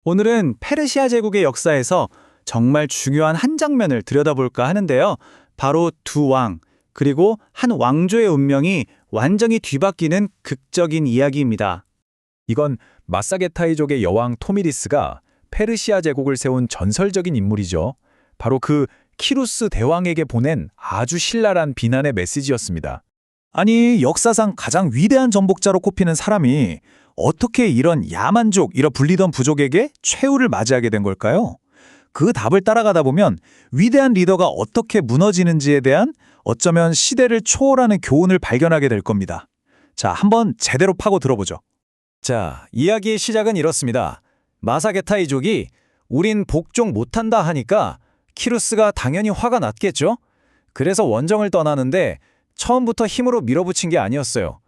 오늘은 페르시아 제국의 역사에서 정말 중요한 한 장면을 들여다볼까 하는데요. 바로 두 왕, 그리고 한 왕조의 운명이 완전히 뒤바뀌는 극적인 이야기입니다. 이건 마사게타이족의 여왕 토미리스가 페르시아 제국을 세운 전설적인 인물이죠. 바로 그 키루스 대왕에게 보낸 아주 신랄한 비난의 메시지였습니다. 아니, 역사상 가장 위대한 정복자로 꼽히는 사람이 어떻게 이런 야만족, 이라 불리던 부족에게 최후를 맞이하게 된 걸까요? 그 답을 따라가다 보면 위대한 리더가 어떻게 무너지는지에 대한 어쩌면 시대를 초월하는 교훈을 발견하게 될 겁니다. 자, 한번 제대로 파고 들어보죠. 자, 이야기의 시작은 이렇습니다. 마사게타이족이 우린 복종 못한다 하니까 키루스가 당연히 화가 났겠죠? 그래서 원정을 떠나는데 처음부터 힘으로 밀어붙인 게 아니었어요.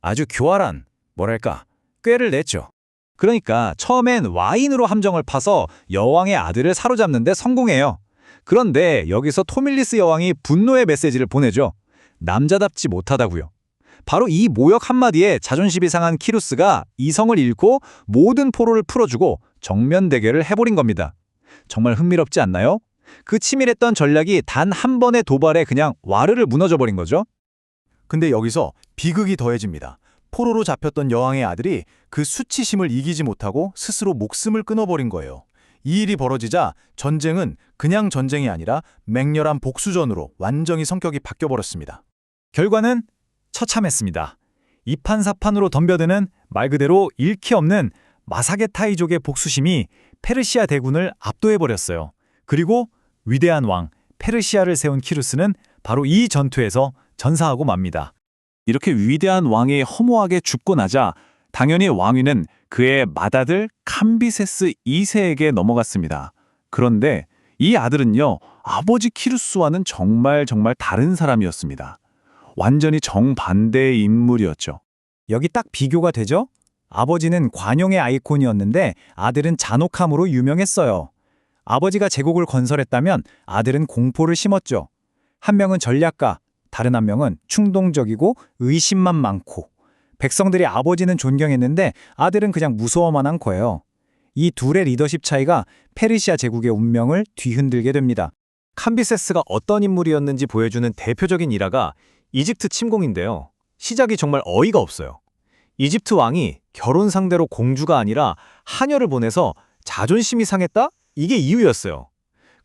아주 교활한, 뭐랄까, 꾀를 냈죠. 그러니까 처음엔 와인으로 함정을 파서 여왕의 아들을 사로잡는 데 성공해요. 그런데 여기서 토밀리스 여왕이 분노의 메시지를 보내죠. 남자답지 못하다고요. 바로 이 모욕 한마디에 자존심이 상한 키루스가 이성을 잃고 모든 포로를 풀어주고 정면 대결을 해버린 겁니다. 정말 흥미롭지 않나요? 그 치밀했던 전략이 단 한 번의 도발에 그냥 와르르 무너져버린 거죠. 근데 여기서 비극이 더해집니다. 포로로 잡혔던 여왕의 아들이 그 수치심을 이기지 못하고 스스로 목숨을 끊어버린 거예요. 이 일이 벌어지자 전쟁은 그냥 전쟁이 아니라 맹렬한 복수전으로 완전히 성격이 바뀌어버렸습니다. 결과는 처참했습니다. 이판사판으로 덤벼드는 말 그대로 잃기 없는 마사게타이족의 복수심이 페르시아 대군을 압도해버렸어요. 그리고 위대한 왕 페르시아를 세운 키루스는 바로 이 전투에서 전사하고 맙니다. 이렇게 위대한 왕이 허무하게 죽고 나자 당연히 왕위는 그의 맏아들 캄비세스 2세에게 넘어갔습니다. 그런데 이 아들은요, 아버지 키루스와는 정말 다른 사람이었습니다. 완전히 정반대의 인물이었죠. 여기 딱 비교가 되죠? 아버지는 관용의 아이콘이었는데 아들은 잔혹함으로 유명했어요. 아버지가 제국을 건설했다면 아들은 공포를 심었죠. 한 명은 전략가, 다른 한 명은 충동적이고 의심만 많고, 백성들이 아버지는 존경했는데 아들은 그냥 무서워만 한 거예요. 이 둘의 리더십 차이가 페르시아 제국의 운명을 뒤흔들게 됩니다. 캄비세스가 어떤 인물이었는지 보여주는 대표적인 일화가 이집트 침공인데요. 시작이 정말 어이가 없어요. 이집트 왕이 결혼 상대로 공주가 아니라 하녀를 보내서 자존심이 상했다? 이게 이유였어요.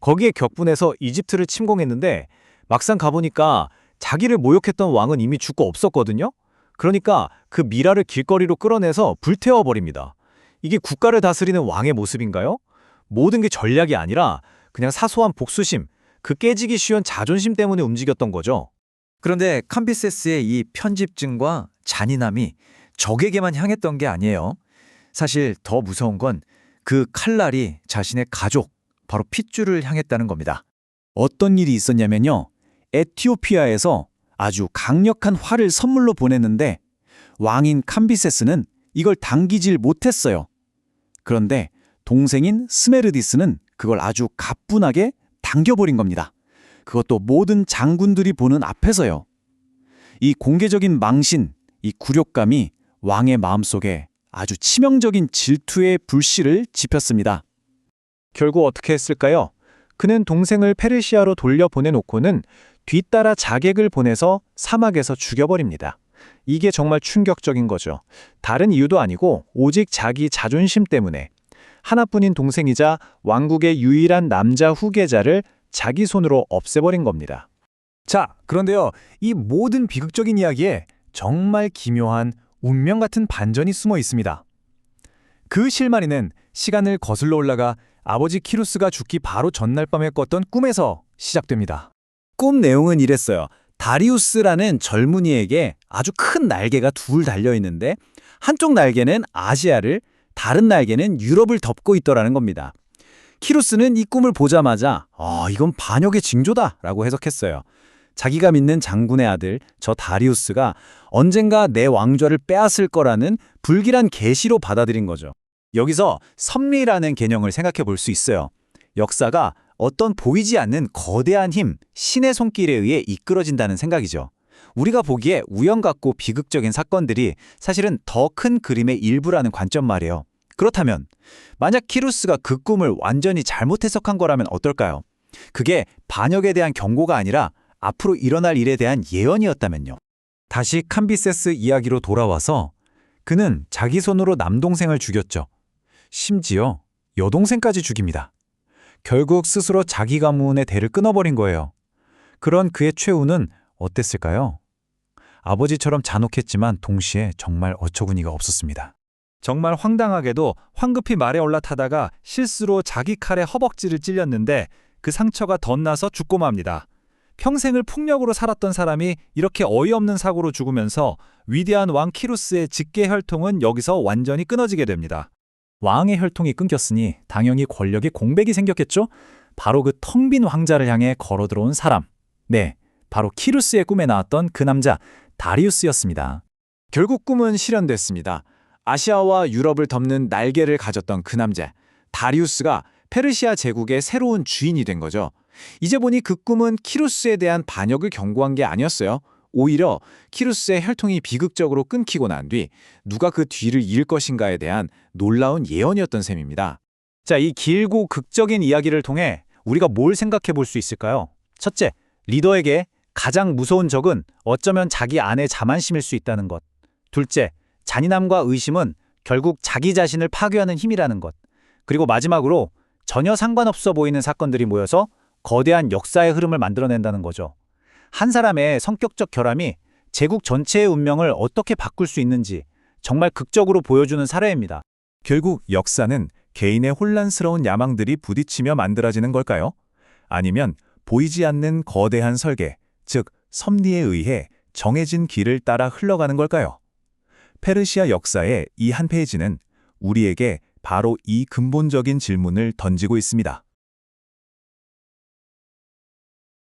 거기에 격분해서 이집트를 침공했는데 막상 가보니까 자기를 모욕했던 왕은 이미 죽고 없었거든요. 그러니까 그 미라를 길거리로 끌어내서 불태워버립니다. 이게 국가를 다스리는 왕의 모습인가요? 모든 게 전략이 아니라 그냥 사소한 복수심, 그 깨지기 쉬운 자존심 때문에 움직였던 거죠. 그런데 캄비세스의 이 편집증과 잔인함이 적에게만 향했던 게 아니에요. 사실 더 무서운 건 그 칼날이 자신의 가족, 바로 핏줄을 향했다는 겁니다. 어떤 일이 있었냐면요. 에티오피아에서 아주 강력한 활을 선물로 보냈는데 왕인 캄비세스는 이걸 당기질 못했어요. 그런데 동생인 스메르디스는 그걸 아주 가뿐하게 당겨버린 겁니다. 그것도 모든 장군들이 보는 앞에서요. 이 공개적인 망신, 이 굴욕감이 왕의 마음속에 아주 치명적인 질투의 불씨를 지폈습니다. 결국 어떻게 했을까요? 그는 동생을 페르시아로 돌려보내놓고는 뒤따라 자객을 보내서 사막에서 죽여버립니다. 이게 정말 충격적인 거죠. 다른 이유도 아니고 오직 자기 자존심 때문에 하나뿐인 동생이자 왕국의 유일한 남자 후계자를 자기 손으로 없애버린 겁니다. 자, 그런데요. 이 모든 비극적인 이야기에 정말 기묘한 운명 같은 반전이 숨어 있습니다. 그 실마리는 시간을 거슬러 올라가 아버지 키루스가 죽기 바로 전날 밤에 꿨던 꿈에서 시작됩니다. 꿈 내용은 이랬어요. 다리우스라는 젊은이에게 아주 큰 날개가 둘 달려있는데 한쪽 날개는 아시아를, 다른 날개는 유럽을 덮고 있더라는 겁니다. 키루스는 이 꿈을 보자마자 이건 반역의 징조다 라고 해석했어요. 자기가 믿는 장군의 아들, 저 다리우스가 언젠가 내 왕좌를 빼앗을 거라는 불길한 계시로 받아들인 거죠. 여기서 섭리라는 개념을 생각해 볼 수 있어요. 역사가 어떤 보이지 않는 거대한 힘, 신의 손길에 의해 이끌어진다는 생각이죠. 우리가 보기에 우연 같고 비극적인 사건들이 사실은 더 큰 그림의 일부라는 관점 말이에요. 그렇다면 만약 키루스가 그 꿈을 완전히 잘못 해석한 거라면 어떨까요? 그게 반역에 대한 경고가 아니라 앞으로 일어날 일에 대한 예언이었다면요. 다시 캄비세스 이야기로 돌아와서 그는 자기 손으로 남동생을 죽였죠. 심지어 여동생까지 죽입니다. 결국 스스로 자기 가문의 대를 끊어버린 거예요. 그런 그의 최후는 어땠을까요? 아버지처럼 잔혹했지만 동시에 정말 어처구니가 없었습니다. 정말 황당하게도 황급히 말에 올라타다가 실수로 자기 칼에 허벅지를 찔렸는데 그 상처가 덧나서 죽고 맙니다. 평생을 폭력으로 살았던 사람이 이렇게 어이없는 사고로 죽으면서 위대한 왕 키루스의 직계 혈통은 여기서 완전히 끊어지게 됩니다. 왕의 혈통이 끊겼으니 당연히 권력의 공백이 생겼겠죠? 바로 그 텅 빈 왕자를 향해 걸어 들어온 사람. 네, 바로 키루스의 꿈에 나왔던 그 남자 다리우스였습니다. 결국 꿈은 실현됐습니다. 아시아와 유럽을 덮는 날개를 가졌던 그 남자, 다리우스가 페르시아 제국의 새로운 주인이 된 거죠. 이제 보니 그 꿈은 키루스에 대한 반역을 경고한 게 아니었어요. 오히려 키루스의 혈통이 비극적으로 끊기고 난 뒤 누가 그 뒤를 이을 것인가에 대한 놀라운 예언이었던 셈입니다. 자, 이 길고 극적인 이야기를 통해 우리가 뭘 생각해 볼 수 있을까요? 첫째, 리더에게 가장 무서운 적은 어쩌면 자기 안의 자만심일 수 있다는 것. 둘째, 잔인함과 의심은 결국 자기 자신을 파괴하는 힘이라는 것. 그리고 마지막으로 전혀 상관없어 보이는 사건들이 모여서 거대한 역사의 흐름을 만들어낸다는 거죠. 한 사람의 성격적 결함이 제국 전체의 운명을 어떻게 바꿀 수 있는지 정말 극적으로 보여주는 사례입니다. 결국 역사는 개인의 혼란스러운 야망들이 부딪히며 만들어지는 걸까요? 아니면 보이지 않는 거대한 설계, 즉 섭리에 의해 정해진 길을 따라 흘러가는 걸까요? 페르시아 역사의 이 한 페이지는 우리에게 바로 이 근본적인 질문을 던지고 있습니다.